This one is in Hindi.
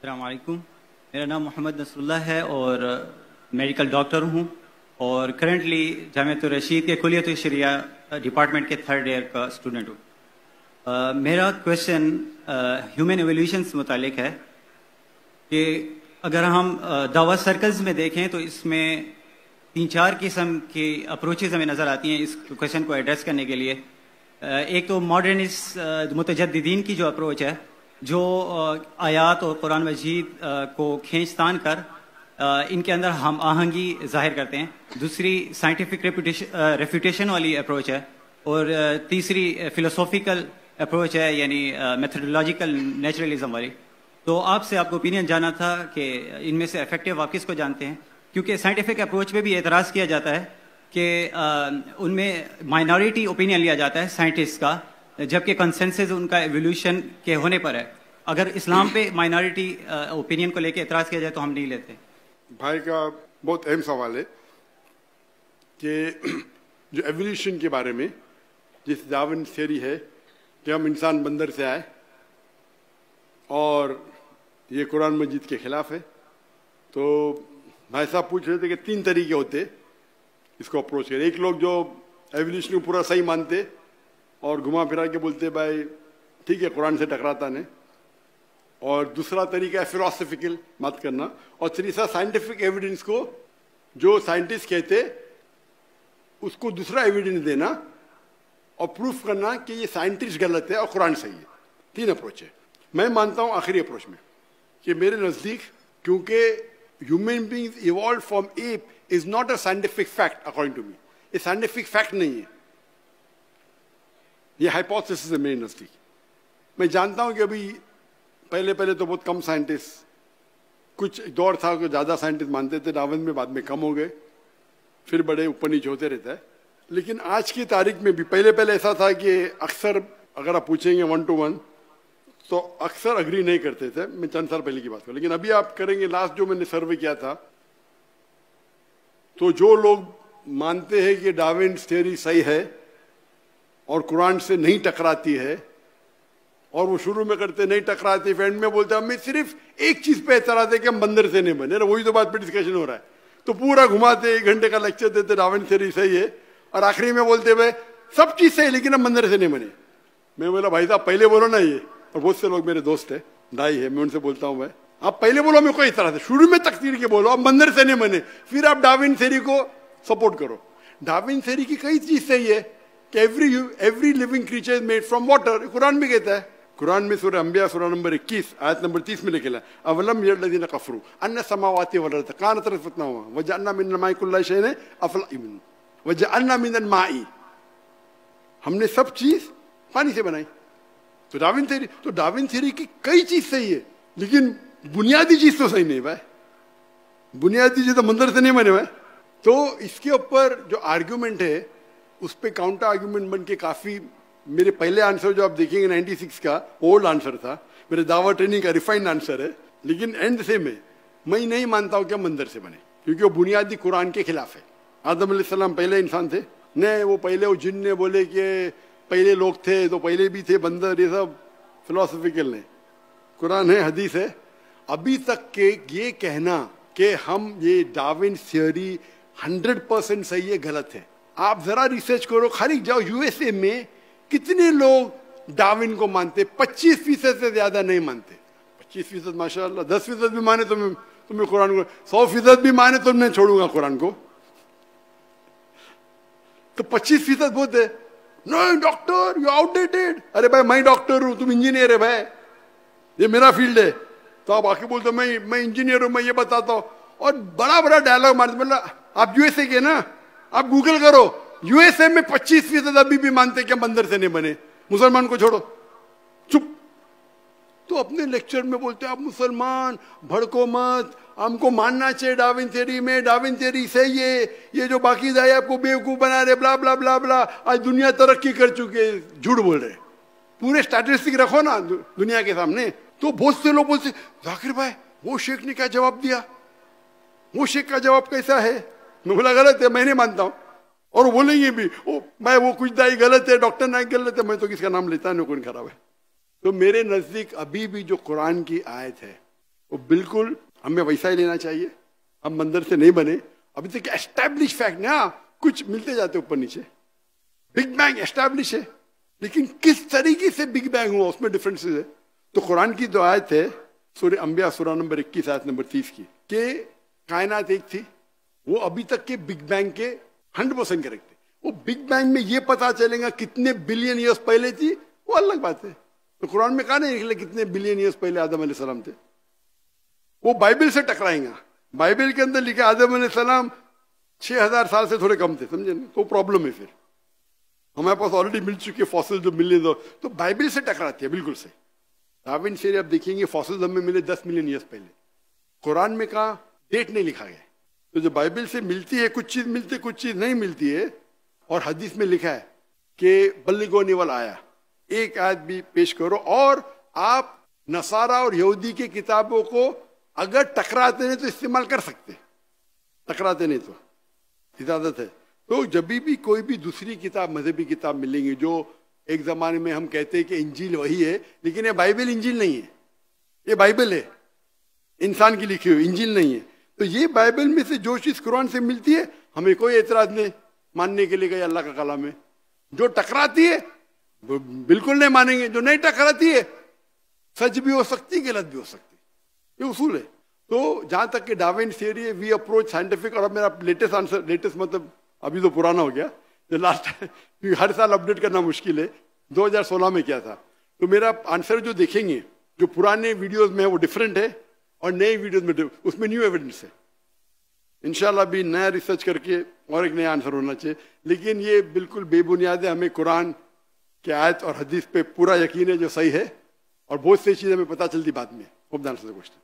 अस्सलाम वालेकुम। मेरा नाम मोहम्मद नसरुल्लाह है और मेडिकल डॉक्टर हूँ और करंटली जामिया रशीद के कुलियत शरिया डिपार्टमेंट के थर्ड ईयर का स्टूडेंट हूँ। मेरा क्वेश्चन ह्यूमन एवोल्यूशन से मुतालिक है कि अगर हम दावा सर्कल्स में देखें तो इसमें 3-4 किस्म की अप्रोचेज हमें नज़र आती हैं इस क्वेश्चन को एड्रेस करने के लिए। एक तो मॉडर्निस्ट मुतजद्दिदीन की जो अप्रोच है, जो आयात और कुरान मजीद को खींच तान कर इनके अंदर हम आहंगी जाहिर करते हैं। दूसरी साइंटिफिक रेफ्यूटेशन वाली अप्रोच है और तीसरी फिलोसॉफिकल अप्रोच है, यानी मेथडोलॉजिकल नेचुरलिज्म वाली। तो आपसे आपको ओपिनियन जाना था कि इनमें से इफेक्टिव आप किसको जानते हैं, क्योंकि साइंटिफिक अप्रोच पे भी एतराज़ किया जाता है कि उनमें माइनॉरिटी ओपिनियन लिया जाता है साइंटिस्ट का, जबकि कंसेंसस उनका एवोल्यूशन के होने पर है। अगर इस्लाम पे माइनॉरिटी ओपिनियन को लेके एतराज़ किया जाए तो हम नहीं लेते। भाई का बहुत अहम सवाल है कि जो एवोल्यूशन के बारे में जिस डार्विन थ्योरी है कि हम इंसान बंदर से आए और ये कुरान मजीद के खिलाफ है, तो भाई साहब पूछ रहे थे कि 3 तरीके होते इसको अप्रोच करें। एक लोग जो एवोल्यूशन को पूरा सही मानते और घुमा फिरा के बोलते भाई ठीक है कुरान से टकराता नहीं, और दूसरा तरीका है फिलोसफिकल बात करना, और तीसरा साइंटिफिक एविडेंस को जो साइंटिस्ट कहते उसको दूसरा एविडेंस देना और प्रूफ करना कि ये साइंटिस्ट गलत है और कुरान सही है। 3 अप्रोच है। मैं मानता हूं आखिरी अप्रोच में कि मेरे नजदीक, क्योंकि human beings evolve from ape is not a scientific fact according to me. ये साइंटिफिक फैक्ट नहीं है, ये हाइपोथेसिस है मेरे नजदीक। मैं जानता हूं कि अभी पहले तो बहुत कम साइंटिस्ट, कुछ दौर था कि ज्यादा साइंटिस्ट मानते थे डार्विन में, बाद में कम हो गए, फिर बड़े ऊपर नीचे होते रहता है। लेकिन आज की तारीख में भी पहले ऐसा था कि अक्सर अगर आप पूछेंगे 1 to 1 तो अक्सर अग्री नहीं करते थे। मैं चंद साल पहले की बात करूं, लेकिन अभी आप करेंगे, लास्ट जो मैंने सर्वे किया था, तो जो लोग मानते हैं कि डार्विन थ्योरी सही है और कुरान से नहीं टकराती है, और वो शुरू में करते नहीं टकराती, एंड में बोलते हमें सिर्फ एक चीज पे एतराज है कि हम बंदर से नहीं बने ना, वही तो बात पे डिस्कशन हो रहा है। तो पूरा घुमाते 1 घंटे का लेक्चर देते डार्विन थ्योरी सही है और आखिरी में बोलते भाई सब चीज सही लेकिन हम बंदर से नहीं बने। मैं बोला भाई साहब पहले बोलो ना ये, और बहुत से लोग मेरे दोस्त है, दाई है, मैं उनसे बोलता हूँ भाई आप पहले बोलो, मैं कोई तरह से शुरू में तकदीर के बोलो, आप बंदर से नहीं बने, फिर आप डार्विन थ्योरी को सपोर्ट करो। डार्विन थ्योरी की कई चीज सही है कि every living creature is made from water, Quran भी कहता है। कुरान में सूरह अंबिया सूरह नंबर 21 आयत नंबर 30 में लिखा है अवलम यरलज़ीना कफरू अन्ना समावाति वल अर्द कानत रतक़न वजअलना मिनल माई कुल्ला शैइन अफ़ला वजअलना मिनल माई, हमने सब चीज पानी से बनाई। तो डार्विन थ्योरी की कई चीज सही है, लेकिन बुनियादी चीज तो सही नहीं भाई, बुनियादी चीज तो बंदर से नहीं बने भाई। तो इसके ऊपर जो आर्ग्यूमेंट है उस पर काउंटर आर्ग्यूमेंट बन के काफी, मेरे पहले आंसर जो आप देखेंगे 96 का ओल्ड आंसर था, मेरे दावा ट्रेनिंग का रिफाइंड आंसर है, लेकिन एंड से मैं नहीं मानता हूं कि हम बंदर से बने, क्योंकि वो बुनियादी कुरान के खिलाफ है। आदम अलैहिस्सलाम पहले इंसान थे नहीं, वो पहले वो जिन ने बोले कि पहले लोग थे तो पहले भी थे बंदर, ये सब फिलोसफिकल नहीं, कुरान है, हदीस है। अभी तक के ये कहना कि हम ये डार्विन थ्योरी 100% सही है, गलत है। आप जरा रिसर्च करो, खाली जाओ यूएसए में कितने लोग डार्विन को मानते, 25% से ज्यादा नहीं मानते। 25% माशाअल्लाह, 10% भी माने तो मैं कुरान को, 100% भी माने तो मैं छोड़ूंगा कुरान को, तो 25% बहुत है। नहीं डॉक्टर यू आउटडेटेड, अरे भाई मैं डॉक्टर हूं, तुम इंजीनियर है भाई, ये मेरा फील्ड है। तो आप आके बोलते मैं इंजीनियर हूं, मैं ये बताता हूं, और बड़ा डायलॉग मारते। मतलब आप यूएसए के ना, आप गूगल करो, यूएसए में 25% अभी भी मानते कि हम बंदर से नहीं बने, मुसलमान को छोड़ो, चुप। तो अपने लेक्चर में बोलते आप मुसलमान भड़को मत, हमको मानना चाहिए डार्विन थ्योरी में, डार्विन थ्योरी सही है, ये जो बाकी दाई आपको बेवकूफ बना रहे, ब्ला ब्ला ब्ला ब्ला, आज दुनिया तरक्की कर चुकी है, झूठ बोल रहे। पूरे स्टैटिस्टिक रखो ना दुनिया के सामने। तो बहुत से लोग बोलते जाकिर भाई वो शेख ने क्या जवाब दिया, वो शेख का जवाब कैसा है। मैं बोला गलत है, मैं नहीं मानता हूं, और वो बोलेंगे भी ओ भाई वो कुछ दाई गलत है, डॉक्टर नाइक गलत है, मैं तो किसका नाम लेता नहीं, कौन खराब है। तो मेरे नजदीक अभी भी जो कुरान की आयत है वो बिल्कुल हमें वैसा ही लेना चाहिए। हम मंदिर से नहीं बने, अभी तक एस्टैब्लिश फैक्ट ना, कुछ मिलते जाते ऊपर नीचे। बिग बैंग एस्टैब्लिश है, लेकिन किस तरीके से बिग बैंग हुआ उसमें डिफरेंसेस है। तो कुरान की जो आयत है सूरह अंबिया सूरह नंबर 21 आयत नंबर 30 की, कि कायनात एक थी, वो अभी तक के बिग बैंग के 100% करेक्ट थे। वो बिग बैंग में ये पता चलेगा कितने बिलियन ईयर्स पहले थी, वो अलग बात है। तो कुरान में कहा नहीं निकले कितने बिलियन ईयर्स पहले आदम अलैहिस्सलाम थे, वो बाइबल से टकराएंगा। बाइबल के अंदर लिखा आदम अलैहिस्सलाम 6000 साल से थोड़े कम थे, समझे ना, तो प्रॉब्लम है। फिर हमारे पास ऑलरेडी मिल चुके फॉसिल जो मिलियन, तो बाइबल से टकराती है बिल्कुल से। डार्विन से आप देखेंगे फॉसिल हमें मिले 10 मिलियन ईयर्स पहले, कुरान में कहा डेट नहीं लिखा गया। तो जो बाइबल से मिलती है कुछ चीज मिलती है, कुछ चीज नहीं मिलती है। और हदीस में लिखा है कि बल्लिगो निवल आया, एक आयत भी पेश करो। और आप नसारा और यहूदी की किताबों को अगर टकराते नहीं तो इस्तेमाल कर सकते, टकराते नहीं तो इजाजत है। तो जब भी कोई भी दूसरी किताब मजहबी किताब मिलेंगी, जो एक जमाने में हम कहते हैं कि इंजील वही है, लेकिन ये बाइबल इंजील नहीं है, ये बाइबल है इंसान की लिखी हुई, इंजील नहीं है। तो ये बाइबल में से जो चीज कुरान से मिलती है हमें कोई एतराज नहीं मानने के लिए कि अल्लाह का कलाम है। जो टकराती है वो बिल्कुल नहीं मानेंगे, जो नहीं टकराती है सच भी हो सकती गलत भी हो सकती, ये उसूल है। तो जहां तक कि डार्विन थियरी है, वी अप्रोच साइंटिफिक। और अब मेरा लेटेस्ट आंसर, लेटेस्ट मतलब अभी तो पुराना हो गया, जो लास्ट हर साल अपडेट करना मुश्किल है, 2016 में किया था। तो मेरा आंसर जो देखेंगे जो पुराने वीडियोस में है वो डिफरेंट है, और नए वीडियोस में उसमें न्यू एविडेंस है। इंशाल्लाह भी नया रिसर्च करके और एक नया आंसर होना चाहिए। लेकिन ये बिल्कुल बेबुनियाद है, हमें कुरान के आयत और हदीस पे पूरा यकीन है जो सही है, और बहुत सी चीजें हमें पता चलती बाद में। Hope the answer the question.